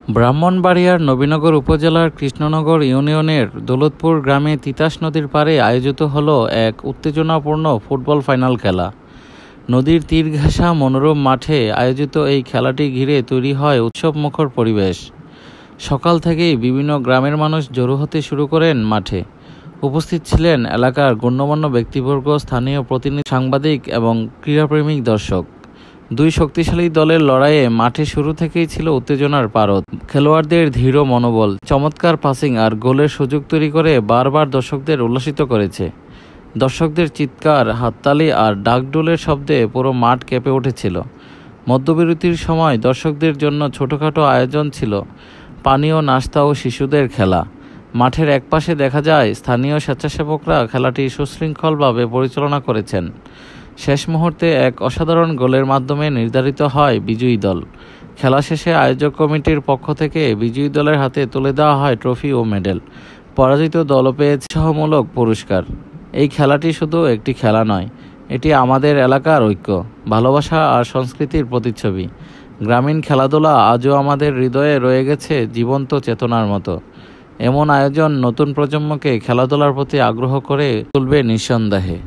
ব্রাহ্মণবাড়িয়ার নবীনগর উপজেলার কৃষ্ণনগর ইউনিয়নের দৌলতপুর গ্রামে তিতাস নদীর পাড়ে আয়োজিত হলো এক উত্তেজনাপূর্ণ ফুটবল ফাইনাল খেলা। নদীর তীর ঘেঁষা মনোরম মাঠে আয়োজিত এই খেলাটি ঘিরে তৈরি হয় উৎসবমুখর পরিবেশ। সকাল থেকেই বিভিন্ন গ্রামের মানুষ জড়ো হতে শুরু করেন মাঠে। উপস্থিত ছিলেন এলাকার গণ্যমান্য ব্যক্তিবর্গ, স্থানীয় প্রতিনিধি, সাংবাদিক এবং ক্রীড়াপ্রেমিক দর্শক। দুই শক্তিশালী দলের লড়াইয়ে মাঠে শুরু থেকেই ছিল উত্তেজনার পারদ। খেলোয়াড়দের দৃঢ় মনোবল, চমৎকার পাসিং আর গোলের সুযোগ তৈরি করে বারবার দর্শকদের উল্লাসিত করেছে। দর্শকদের চিৎকার, হাততালি আর ডাকডোলের শব্দে পুরো মাঠ কেঁপে উঠেছিল। মধ্যবিরতির সময় দর্শকদের জন্য ছোটোখাটো আয়োজন ছিল, পানীয়, নাস্তা ও শিশুদের খেলা। মাঠের একপাশে দেখা যায় স্থানীয় স্বেচ্ছাসেবকরা খেলাটি সুশৃঙ্খলভাবে পরিচালনা করেছেন। শেষ মুহূর্তে এক অসাধারণ গোলের মাধ্যমে নির্ধারিত হয় বিজয়ী দল। খেলা শেষে আয়োজক কমিটির পক্ষ থেকে বিজয়ী দলের হাতে তুলে দেওয়া হয় ট্রফি ও মেডেল। পরাজিত দলও পেয়েছে উৎসাহমূলক পুরস্কার। এই খেলাটি শুধু একটি খেলা নয়, এটি আমাদের এলাকার ঐক্য, ভালোবাসা আর সংস্কৃতির প্রতিচ্ছবি। গ্রামীণ খেলাধুলা আজও আমাদের হৃদয়ে রয়ে গেছে জীবন্ত চেতনার মতো। এমন আয়োজন নতুন প্রজন্মকে খেলাধুলার প্রতি আগ্রহ করে তুলবে নিঃসন্দেহে।